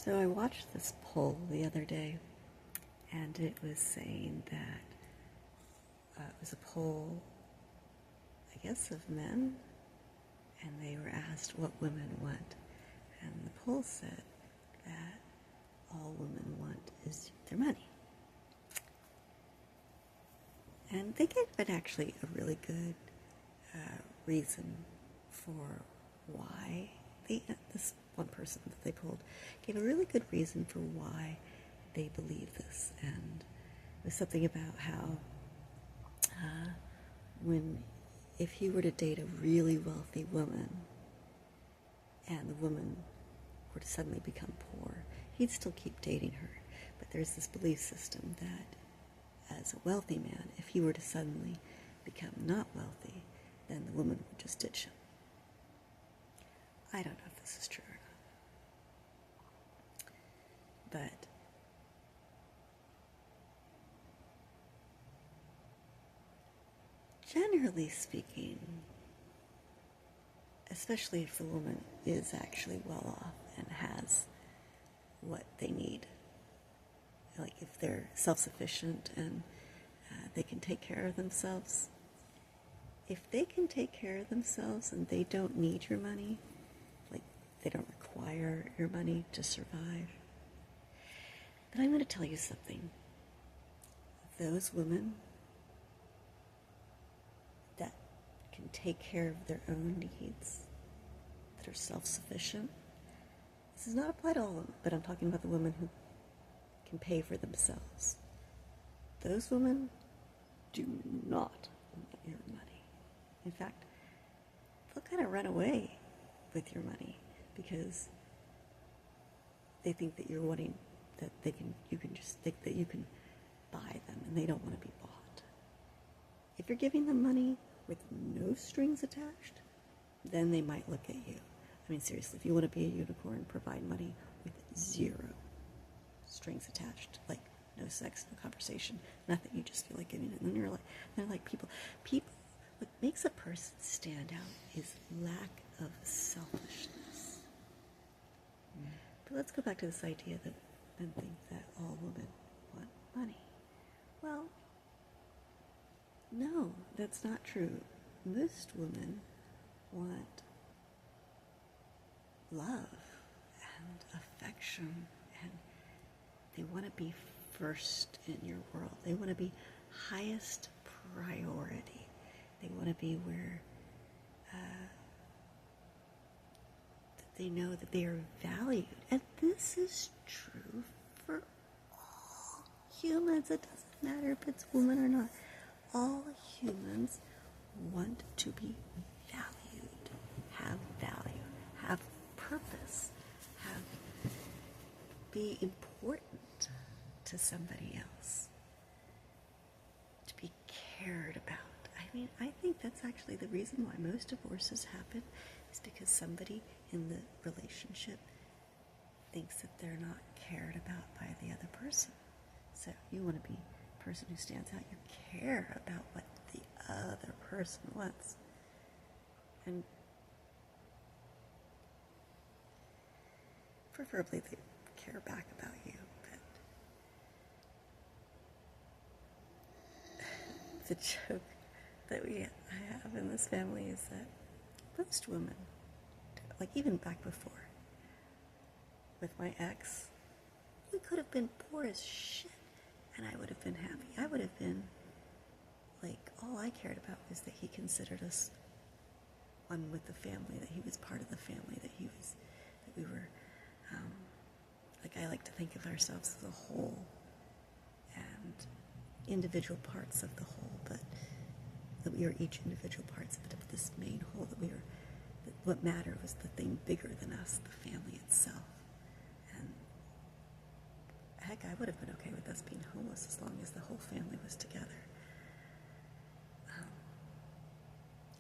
So I watched this poll the other day, and it was saying that it was a poll, I guess, of men, and they were asked what women want. And the poll said that all women want is their money. And they gave it actually a really good reason for why this one person that they polled gave a really good reason for why they believe this. And it was something about how if he were to date a really wealthy woman and the woman were to suddenly become poor, he'd still keep dating her. But there's this belief system that as a wealthy man, if he were to suddenly become not wealthy, then the woman would just ditch him. I don't know if this is true or not. But generally speaking, especially if the woman is actually well off and has what they need, like if they're self-sufficient and they can take care of themselves, if they can take care of themselves and they don't need your money, like they don't require your money to survive, then I'm going to tell you something. Those women that can take care of their own needs, that are self-sufficient, this does not apply to all of them, but I'm talking about the women who can pay for themselves. Those women do not want your money. In fact, they'll kind of run away with your money because they think that you're wanting that you can just think that you can buy them, and they don't want to be bought. If you're giving them money with no strings attached, then they might look at you. I mean, seriously, if you want to be a unicorn, provide money with zero strings attached, like no sex, no conversation, nothing. You just feel like giving it, and then they're like people. What makes a person stand out is lack of selfishness. But let's go back to this idea that men think that all women want money. Well, no, that's not true. Most women want love and affection, and they want to be first in your world. They want to be highest priority. They want to be where that they know that they are valued. And this is true for all humans. It doesn't matter if it's woman or not. All humans want to be valued, have purpose, be important to somebody else, to be cared about. I mean, I think that's actually the reason why most divorces happen, is because somebody in the relationship thinks that they're not cared about by the other person. So you want to be a person who stands out. You care about what the other person wants. And preferably they care back about you. But the joke that I have in this family is that most women, like even back before, with my ex, we could have been poor as shit, and I would have been happy. I would have been, like, all I cared about was that he considered us one with the family, that he was part of the family, that we were, like, I like to think of ourselves as a whole, and individual parts of the whole, but that we are each individual parts of this main whole, that what mattered was the thing bigger than us, the family itself. And heck, I would have been okay with us being homeless as long as the whole family was together.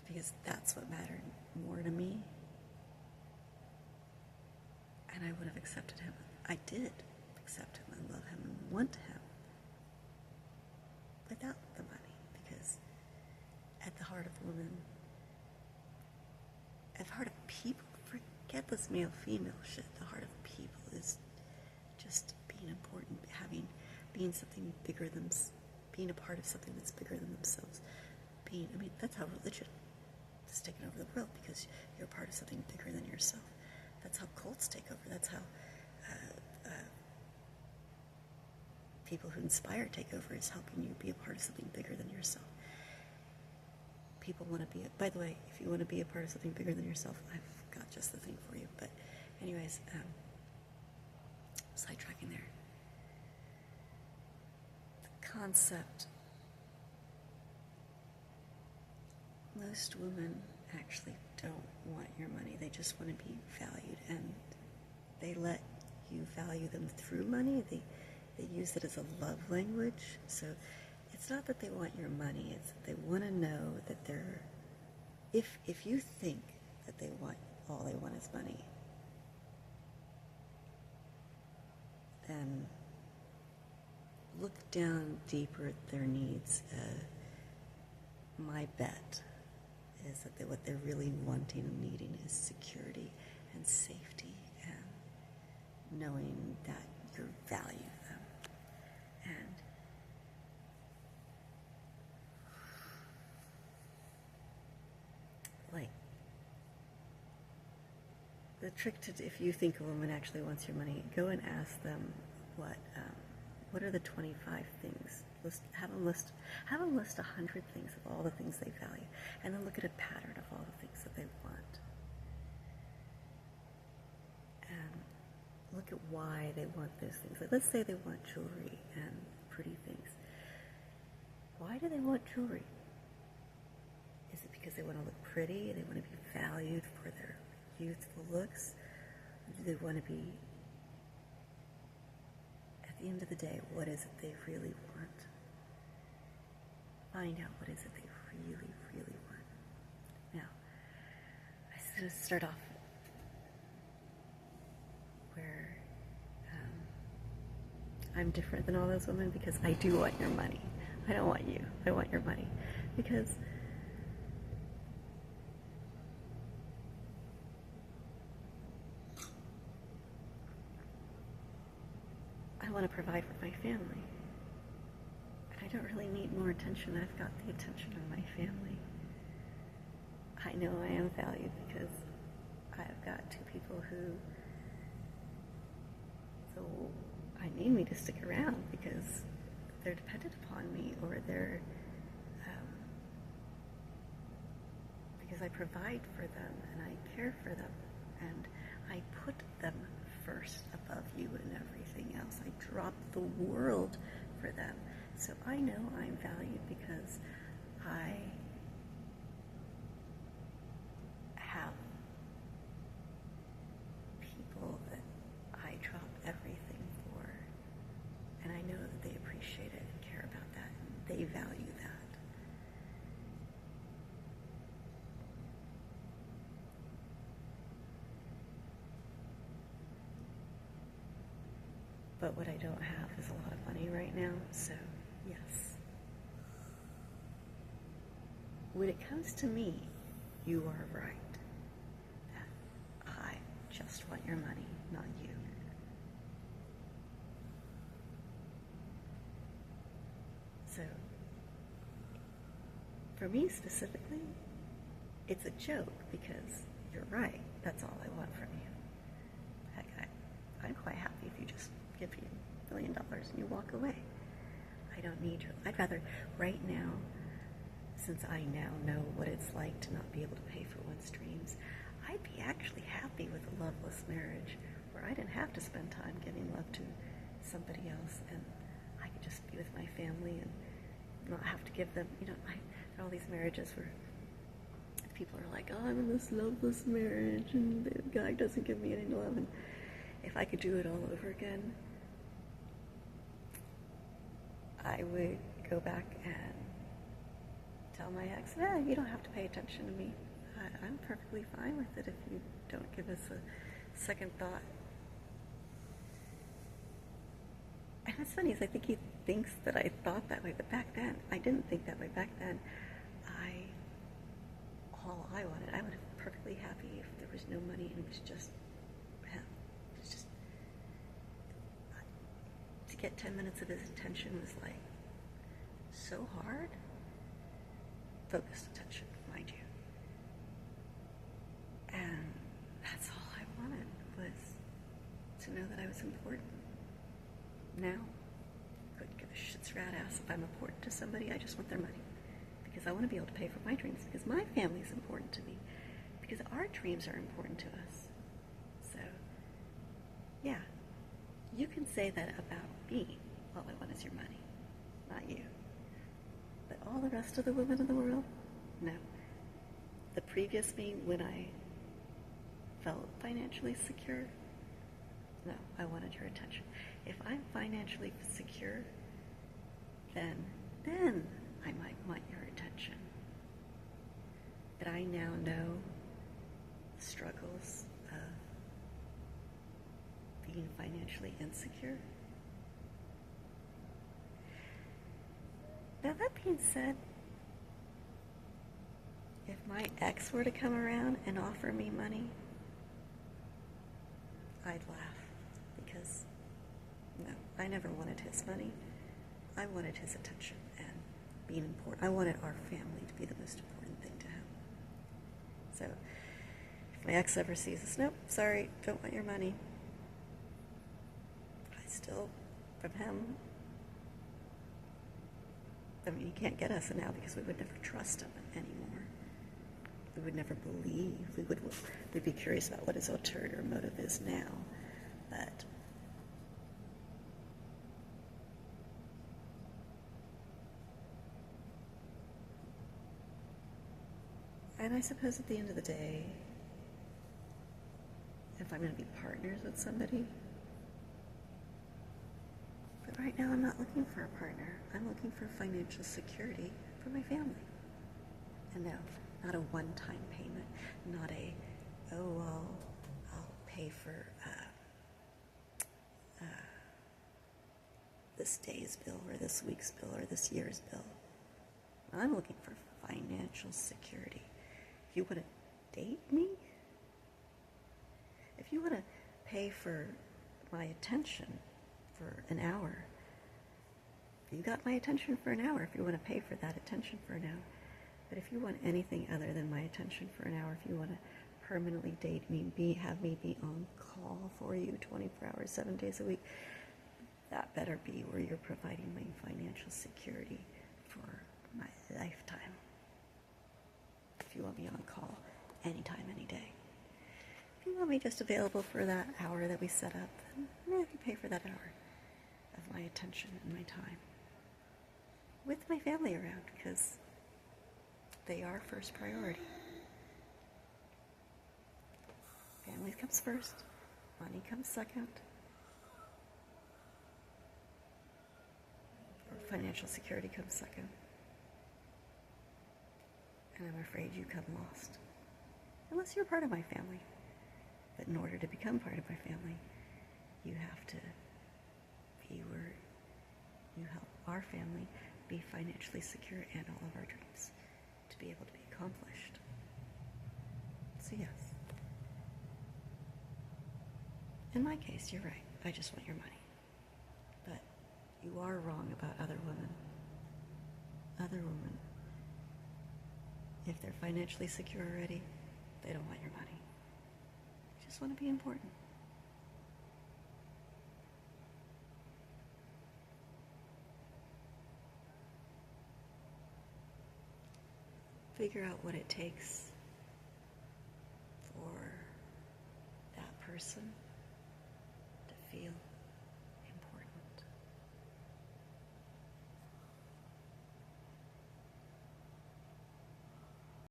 Because that's what mattered more to me. And I would have accepted him. I did accept him and love him and want him without the money, because at the heart of women, at the heart of people, forget this male-female shit, the heart of people is being something bigger than, being a part of something that's bigger than themselves. That's how religion has taken over the world, because you're a part of something bigger than yourself. That's how cults take over. That's how people who inspire take over, is helping you be a part of something bigger than yourself. People want to be, by the way, if you want to be a part of something bigger than yourself, I've got just the thing for you. But anyways, sidetracking there. The concept, most women actually don't want your money. They just want to be valued, and they let you value them through money. They use it as a love language. So it's not that they want your money, it's that they want to know that they're, if you think that they want, all they want is money, then look down deeper at their needs. My bet is that what they're really wanting and needing is security and safety, and knowing that you value them. And like, the trick to, if you think a woman actually wants your money, go and ask them what are the 25 things. Have them list 100 things of all the things they value, and then look at a pattern of all the things that they want, and look at why they want those things. Like, let's say they want jewelry and pretty things. Why do they want jewelry? Is it because they want to look pretty? They want to be valued for their youthful looks? Or do they want to be, at the end of the day, what is it they really want? Find out what is it they really, really want. Now, I'm going to start off where I'm different than all those women, because I do want your money. I don't want you. I want your money. Because I want to provide for my family. And I don't really need more attention. I've got the attention of my family. I know I am valued because I've got two people who, so I need me to stick around because they're dependent upon me, or they're, because I provide for them and I care for them, and I put them first above you and everything else. I drop the world for them. So I know I'm valued because I have people that I drop everything for, and I know that they appreciate it and care about that, and they value that. But what I don't have is a lot of money right now, so yes. When it comes to me, you are right. That I just want your money, not you. So, for me specifically, it's a joke because you're right. That's all I want from you. Heck, I'm quite happy if you just give you $1 million and you walk away. I don't need your, I'd rather, right now, since I now know what it's like to not be able to pay for one's dreams, I'd be actually happy with a loveless marriage where I didn't have to spend time giving love to somebody else, and I could just be with my family and not have to give them, there are all these marriages where people are like, oh, I'm in this loveless marriage and the guy doesn't give me any love, and if I could do it all over again, I would go back and tell my ex, you don't have to pay attention to me. I'm perfectly fine with it if you don't give us a second thought. And what's funny is I think he thinks that I thought that way, but back then, I didn't think that way. Back then, all I would have been perfectly happy if there was no money and it was just him. It was just to get 10 minutes of his attention was like so hard. Focused attention, mind you. And that's all I wanted, was to know that I was important. Now, couldn't give a shit's rat ass if I'm important to somebody. I just want their money. Because I want to be able to pay for my dreams. Because my family's important to me. Because our dreams are important to us. So, yeah. You can say that about me. All I want is your money. Not you. But all the rest of the women in the world? No. The previous me, when I felt financially secure? No, I wanted your attention. If I'm financially secure, then I might want your attention. But I now know the struggles of being financially insecure. Now, that being said, if my ex were to come around and offer me money, I'd laugh. Because, no, I never wanted his money. I wanted his attention and being important. I wanted our family to be the most important thing to him. So, if my ex ever sees this, nope, sorry, don't want your money. I still, from him, I mean, he can't get us now because we would never trust him anymore. We would never believe. We'd be curious about what his ulterior motive is now. But and I suppose at the end of the day, if I'm going to be partners with somebody, but right now I'm not looking for a partner. I'm looking for financial security for my family. And no, not a one-time payment, not a, I'll pay for this day's bill or this week's bill or this year's bill. I'm looking for financial security. If you want to date me, if you want to pay for my attention for an hour, you got my attention for an hour if you want to pay for that attention for an hour. But if you want anything other than my attention for an hour, if you want to permanently date me, have me be on call for you 24 hours, 7 days a week, that better be where you're providing me financial security for my lifetime. If you want me on call anytime, any day. If you want me just available for that hour that we set up, then you pay for that hour of my attention and my time. With my family around, because they are first priority. Family comes first, money comes second. Or financial security comes second. And I'm afraid you come lost. Unless you're part of my family. But in order to become part of my family, you have to be where you help our family be financially secure and all of our dreams to be able to be accomplished. So yes. In my case, you're right. I just want your money. But you are wrong about other women. Other women, if they're financially secure already, they don't want your money. They just want to be important. Figure out what it takes for that person to feel